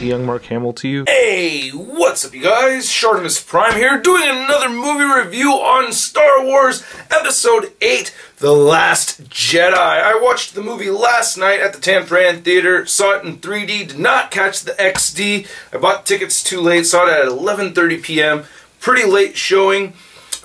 the young Mark Hamill to you. Hey, what's up you guys? ShartimusPrime here, doing another movie review on Star Wars Episode 8, The Last Jedi. I watched the movie last night at the Tanforan Theater, saw it in 3D, did not catch the XD. I bought tickets too late, saw it at 11:30 p.m. Pretty late showing.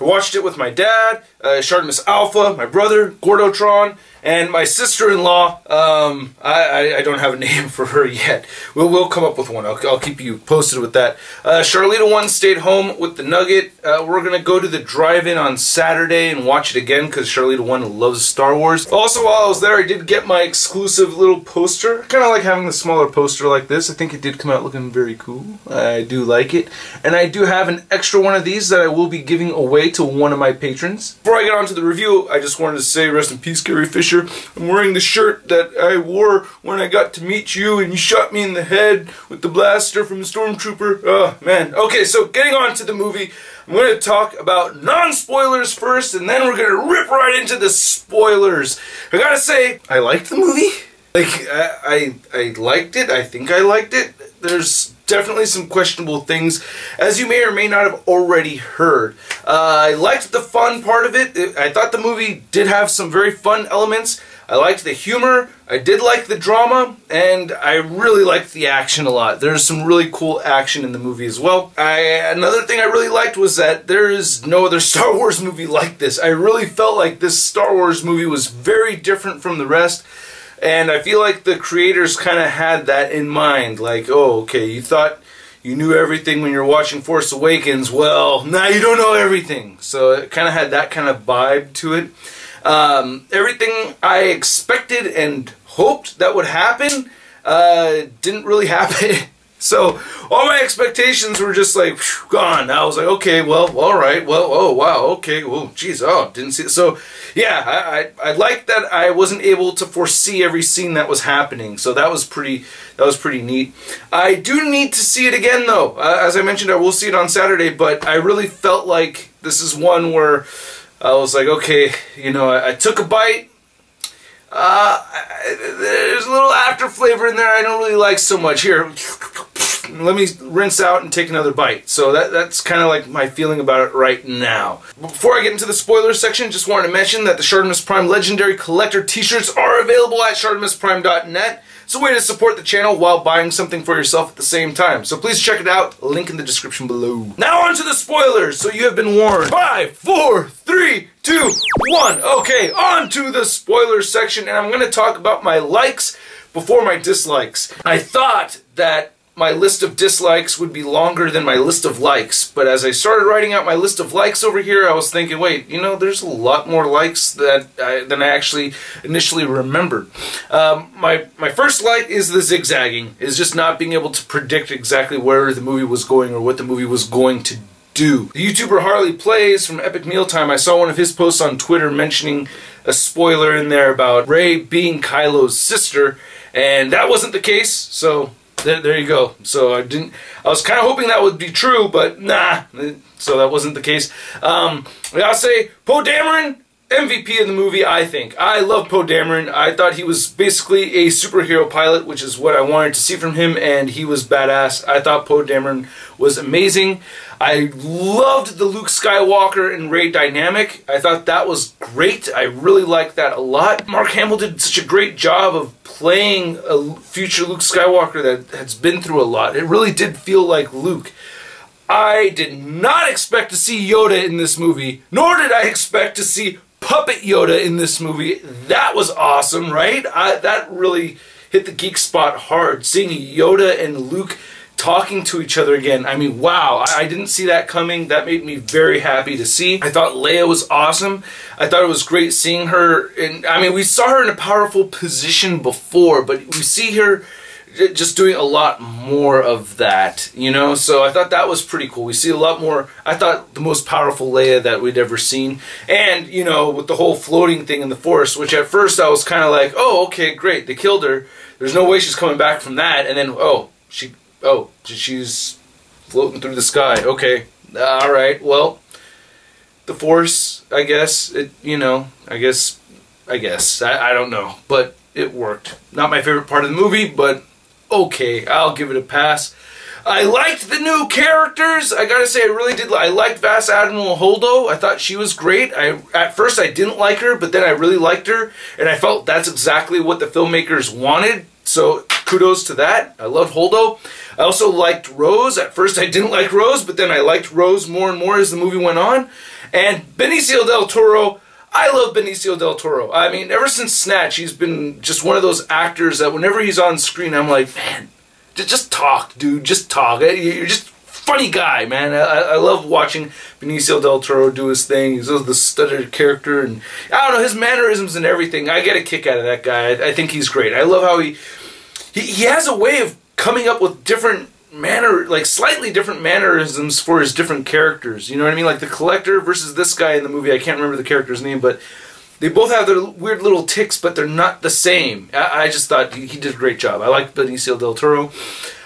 I watched it with my dad, Shartimus Alpha, my brother, Gordotron, and my sister-in-law. I don't have a name for her yet. We'll come up with one. I'll keep you posted with that. Charlita 1 stayed home with the Nugget. We're going to go to the drive-in on Saturday and watch it again because Charlita 1 loves Star Wars. Also, while I was there, I did get my exclusive little poster. Kind of like having the smaller poster like this. I think it did come out looking very cool. I do like it. And I do have an extra one of these that I will be giving away to one of my patrons. Before I get on to the review, I just wanted to say rest in peace, Carrie Fisher. I'm wearing the shirt that I wore when I got to meet you and you shot me in the head with the blaster from the Stormtrooper. Oh, man. Okay, so getting on to the movie, I'm going to talk about non-spoilers first, and then we're going to rip right into the spoilers. I gotta say, I liked the movie. Like, I liked it. I think I liked it. There's definitely some questionable things, as you may or may not have already heard. I liked the fun part of it. I thought the movie did have some very fun elements. I liked the humor, I did like the drama, and I really liked the action a lot. There's some really cool action in the movie as well. Another thing I really liked was that there is no other Star Wars movie like this. I really felt like this Star Wars movie was very different from the rest. And I feel like the creators kind of had that in mind. Like, oh, okay, you thought you knew everything when you were watching Force Awakens. Well, now you don't know everything. So it kind of had that kind of vibe to it. Everything I expected and hoped that would happen didn't really happen. So all my expectations were just like gone. I was like, okay, well, all right, well, oh wow, okay, well, geez, oh, didn't see it. So yeah, I liked that I wasn't able to foresee every scene that was happening. So that was pretty neat. I do need to see it again though. As I mentioned, I will see it on Saturday, but I really felt like this is one where I was like, okay, you know, I took a bite. There's a little after flavor in there I don't really like so much. Here, let me rinse out and take another bite. So that's kind of like my feeling about it right now. Before I get into the spoilers section, just wanted to mention that the ShartimusPrime Legendary Collector t-shirts are available at ShartimusPrime.net. It's a way to support the channel while buying something for yourself at the same time. So please check it out. Link in the description below. Now on to the spoilers. So you have been warned. 5, 4, 3, 2, 1. Okay, on to the spoilers section. And I'm going to talk about my likes before my dislikes. I thought that my list of dislikes would be longer than my list of likes, but as I started writing out my list of likes over here, I was thinking, wait, you know, there's a lot more likes than I actually initially remembered. My first like is the zigzagging, is just not being able to predict exactly where the movie was going or what the movie was going to do. The YouTuber Harley Plays from Epic Mealtime, I saw one of his posts on Twitter mentioning a spoiler in there about Rey being Kylo's sister, and that wasn't the case, so there you go. So I was kind of hoping that would be true, but nah. So that wasn't the case. I gotta say, Poe Dameron, MVP of the movie, I think. I love Poe Dameron. I thought he was basically a superhero pilot, which is what I wanted to see from him, and he was badass. I thought Poe Dameron was amazing. I loved the Luke Skywalker and Rey dynamic. I thought that was great. I really liked that a lot. Mark Hamill did such a great job of playing a future Luke Skywalker that has been through a lot. It really did feel like Luke. I did not expect to see Yoda in this movie, nor did I expect to see Puppet Yoda in this movie. That was awesome, right? That really hit the geek spot hard. Seeing Yoda and Luke talking to each other again. I mean, wow, I didn't see that coming. That made me very happy to see. I thought Leia was awesome. I thought it was great seeing her. I mean, we saw her in a powerful position before, but we see her just doing a lot more of that, you know? So I thought that was pretty cool. We see a lot more. I thought the most powerful Leia that we'd ever seen. And, you know, with the whole floating thing in the Force, which at first I was kind of like, oh, okay, great, they killed her. There's no way she's coming back from that. And then, oh, she's floating through the sky. Okay, all right, well, the Force, I guess, I guess, I don't know, but it worked. Not my favorite part of the movie, but okay. I'll give it a pass. I liked the new characters. I gotta say, I really did. I liked Vice Admiral Holdo. I thought she was great. At first I didn't like her, but then I really liked her, and I felt that's exactly what the filmmakers wanted. So kudos to that. I loved Holdo. I also liked Rose. At first I didn't like Rose, but then I liked Rose more and more as the movie went on. And Benicio del Toro. I love Benicio del Toro. I mean, ever since Snatch, he's been just one of those actors that whenever he's on screen, I'm like, man, just talk, dude. Just talk. You're just a funny guy, man. I love watching Benicio del Toro do his thing. He's the studied character, and I don't know, his mannerisms and everything. I get a kick out of that guy. I think he's great. I love how he has a way of coming up with different slightly different mannerisms for his different characters. You know what I mean? Like the Collector versus this guy in the movie. I can't remember the character's name, but they both have their weird little tics, but they're not the same. I just thought he did a great job. I liked Benicio del Toro.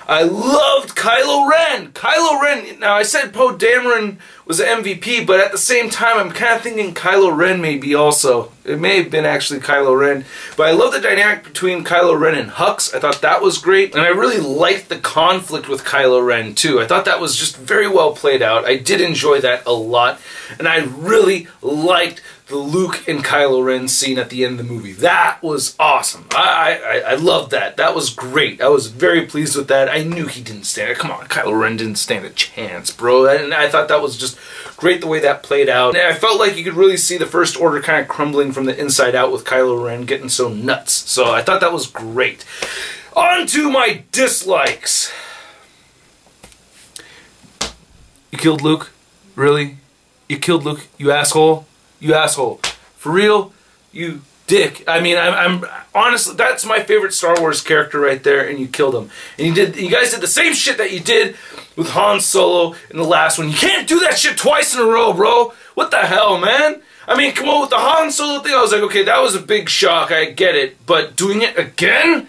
I loved Kylo Ren. Kylo Ren, now I said Poe Dameron was an MVP, but at the same time I'm kind of thinking Kylo Ren maybe also. It may have been actually Kylo Ren. But I love the dynamic between Kylo Ren and Hux. I thought that was great. And I really liked the conflict with Kylo Ren too. I thought that was just very well played out. I did enjoy that a lot. And I really liked the Luke and Kylo Ren scene at the end of the movie. That was awesome. I loved that. That was great. I was very pleased with that. I knew he didn't stand it. Come on, Kylo Ren didn't stand a chance, bro. And I thought that was just great the way that played out. And I felt like you could really see the First Order kind of crumbling from the inside out with Kylo Ren getting so nuts. So I thought that was great. On to my dislikes. You killed Luke? Really? You killed Luke? You asshole? You asshole. For real? You dick. I mean, I'm honestly, that's my favorite Star Wars character right there, and you killed him. And you guys did the same shit that you did with Han Solo in the last one. You can't do that shit twice in a row, bro. What the hell, man? I mean, come on, with the Han Solo thing, I was like, okay, that was a big shock, I get it. But doing it again?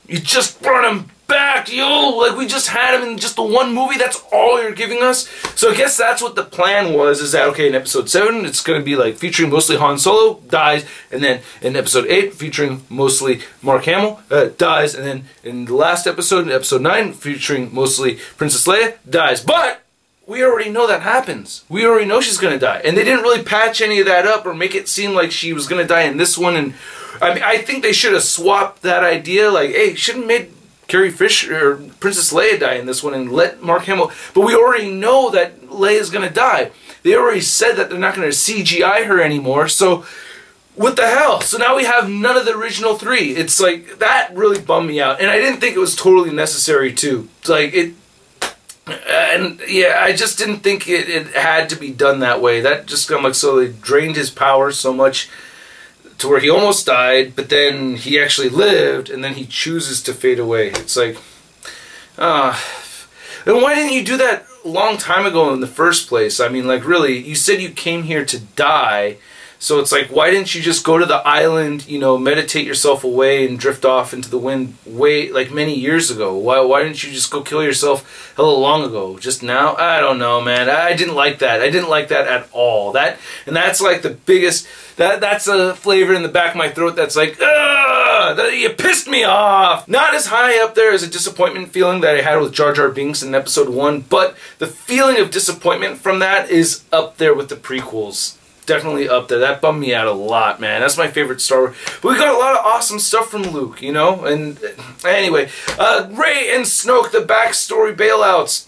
You just brought him back, yo! Like, we just had him in just the one movie, that's all you're giving us? So I guess that's what the plan was, is that, okay, in Episode 7, it's going to be, like, featuring mostly Han Solo, dies, and then in Episode 8, featuring mostly Mark Hamill, dies, and then in the last episode, in Episode 9, featuring mostly Princess Leia, dies. But we already know that happens. We already know she's going to die. And they didn't really patch any of that up or make it seem like she was going to die in this one. And I mean, I think they should have swapped that idea. Like, hey, shouldn't have made Carrie Fisher or Princess Leia die in this one and let Mark Hamill. But we already know that Leia's going to die. They already said that they're not going to CGI her anymore. So what the hell? So now we have none of the original three. It's like, that really bummed me out. And I didn't think it was totally necessary too. It's like, and yeah, I just didn't think it had to be done that way. That just kind of like slowly drained his power so much to where he almost died, but then he actually lived, and then he chooses to fade away. It's like, then why didn't you do that a long time ago in the first place? I mean, like, really, you said you came here to die, so it's like, why didn't you just go to the island, you know, meditate yourself away and drift off into the wind like many years ago? Why didn't you just go kill yourself hella long ago? Just now? I don't know, man. I didn't like that. I didn't like that at all. And that's like the biggest, that's a flavor in the back of my throat that's like, you pissed me off. Not as high up there as a disappointment feeling that I had with Jar Jar Binks in Episode 1, but the feeling of disappointment from that is up there with the prequels. Definitely up there. That bummed me out a lot, man. That's my favorite Star Wars. But we got a lot of awesome stuff from Luke, you know? And anyway, Rey and Snoke, the backstory bailouts.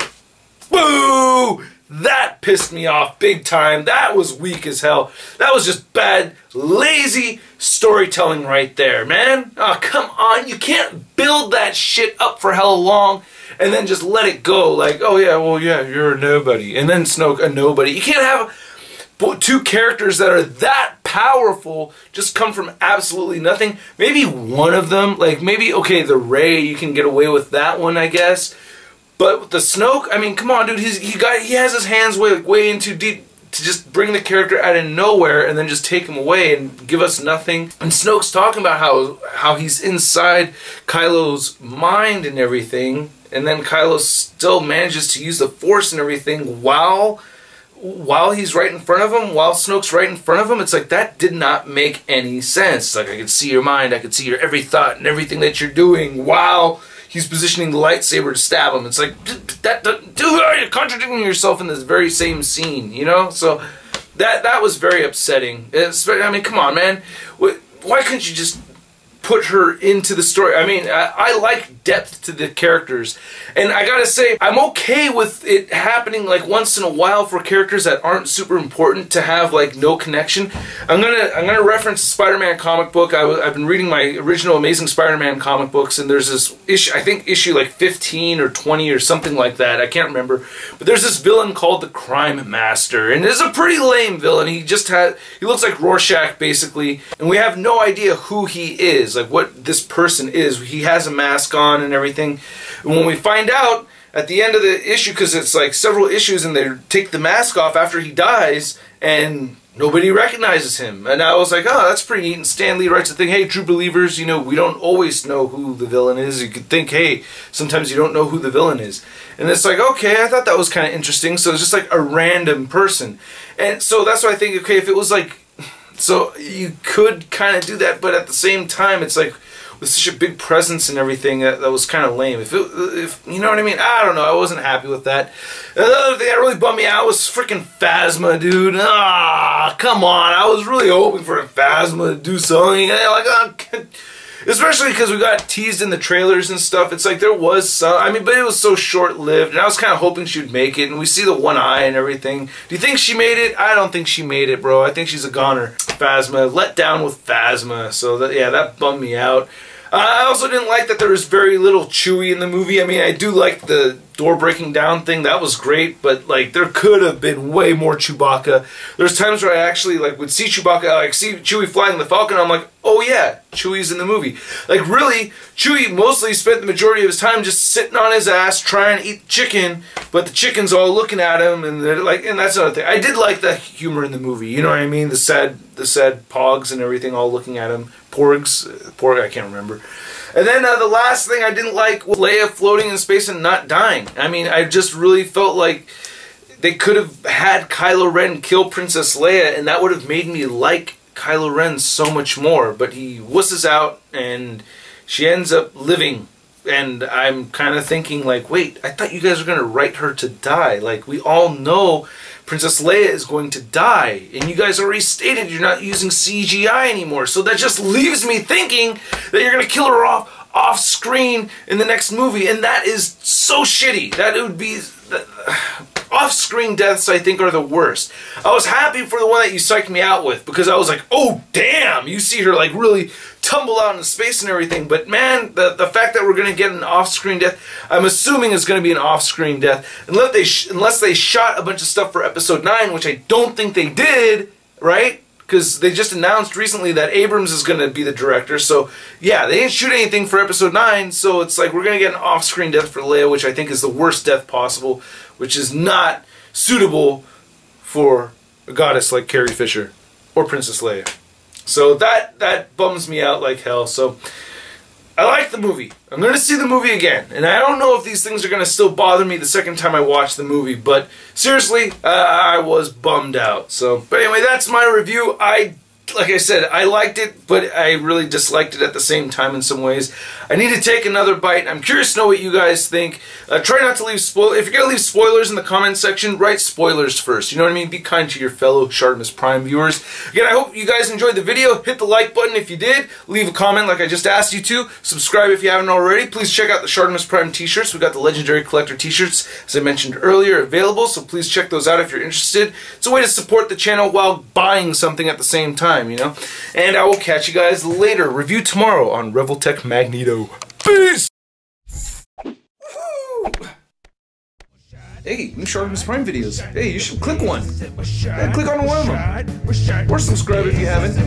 Boo! That pissed me off big time. That was weak as hell. That was just bad, lazy storytelling right there, man. Oh, come on. You can't build that shit up for hella long and then just let it go. Like, oh yeah, well yeah, you're a nobody. And then Snoke, a nobody. You can't have two characters that are that powerful just come from absolutely nothing. Maybe one of them, like maybe, okay, the Rey, you can get away with that one, I guess. But with the Snoke, I mean, come on, dude, he has his hands way in too deep to just bring the character out of nowhere and then just take him away and give us nothing. And Snoke's talking about how he's inside Kylo's mind and everything, and then Kylo still manages to use the Force and everything while he's right in front of him, while Snoke's right in front of him. It's like, that did not make any sense. It's like, I could see your mind, I could see your every thought and everything that you're doing while he's positioning the lightsaber to stab him. It's like, you're contradicting yourself in this very same scene, you know? So that was very upsetting. I mean, come on, man. Why couldn't you just put her into the story? I mean, I like depth to the characters, and I gotta say, I'm okay with it happening like once in a while for characters that aren't super important to have like no connection. I'm gonna reference Spider-Man comic book. I've been reading my original Amazing Spider-Man comic books, and there's this issue, I think issue like 15 or 20 or something like that. I can't remember, but there's this villain called the Crime Master, and it's a pretty lame villain. He looks like Rorschach basically, and we have no idea who he is, like what this person is. He has a mask on and everything. And when we find out at the end of the issue, because it's like several issues and they take the mask off after he dies and nobody recognizes him. And I was like, oh, that's pretty neat. And Stan Lee writes the thing, hey, true believers, you know, we don't always know who the villain is. You could think, hey, sometimes you don't know who the villain is. And it's like, okay, I thought that was kind of interesting. So it's just like a random person. And so that's why I think, okay, if it was like, so you could kind of do that, but at the same time, it's like with such a big presence and everything, that was kind of lame. If you know what I mean, I don't know. I wasn't happy with that. And the other thing that really bummed me out was freaking Phasma, dude. Ah, come on! I was really hoping for Phasma to do something. Like, especially because we got teased in the trailers and stuff. It's like there was some, I mean, but it was so short-lived, and I was kind of hoping she'd make it, and we see the one eye and everything. Do you think she made it? I don't think she made it, bro. I think she's a goner. Phasma, let down with Phasma, so that, yeah, that bummed me out. I also didn't like that there was very little Chewie in the movie. I mean, I do like the door breaking down thing. That was great, but like there could have been way more Chewbacca. There's times where I actually like would see Chewbacca, like see Chewie flying the Falcon. I'm like, oh yeah, Chewie's in the movie. Like really, Chewie mostly spent the majority of his time just sitting on his ass trying to eat the chicken, but the chicken's all looking at him, and they're like, and that's another thing. I did like the humor in the movie. You know what I mean? The sad pogs and everything all looking at him. Porg, I can't remember. And then the last thing I didn't like was Leia floating in space and not dying. I mean, I just really felt like they could have had Kylo Ren kill Princess Leia, and that would have made me like Kylo Ren so much more. But he wusses out, and she ends up living. And I'm kind of thinking, like, wait, I thought you guys were going to write her to die. Like, we all know Princess Leia is going to die. And you guys already stated you're not using CGI anymore. So that just leaves me thinking that you're going to kill her off screen in the next movie. And that is so shitty. That it would be... off-screen deaths, I think, are the worst. I was happy for the one that you psyched me out with, because I was like, oh, damn! You see her, like, really tumble out into space and everything. But, man, the fact that we're going to get an off-screen death, I'm assuming is going to be an off-screen death. Unless they shot a bunch of stuff for Episode 9, which I don't think they did, right? Because they just announced recently that Abrams is going to be the director. So, yeah, they didn't shoot anything for Episode 9, so it's like we're going to get an off-screen death for Leia, which I think is the worst death possible, which is not suitable for a goddess like Carrie Fisher or Princess Leia. So that bums me out like hell. So I like the movie. I'm going to see the movie again. And I don't know if these things are going to still bother me the second time I watch the movie. But seriously, I was bummed out. So, but anyway, that's my review. Like I said, I liked it, but I really disliked it at the same time in some ways. I need to take another bite. I'm curious to know what you guys think. Try not to leave spoilers. If you're going to leave spoilers in the comment section, write spoilers first. You know what I mean? Be kind to your fellow ShartimusPrime viewers. Again, I hope you guys enjoyed the video. Hit the like button if you did. Leave a comment like I just asked you to. Subscribe if you haven't already. Please check out the ShartimusPrime t-shirts. We've got the Legendary Collector t-shirts, as I mentioned earlier, available. So please check those out if you're interested. It's a way to support the channel while buying something at the same time, you know? And I will catch you guys later. Review tomorrow on Reveltech Magneto. Peace! Hey, new ShartimusPrime videos. Hey, you should click one. Yeah, click on one of them. Or subscribe if you haven't.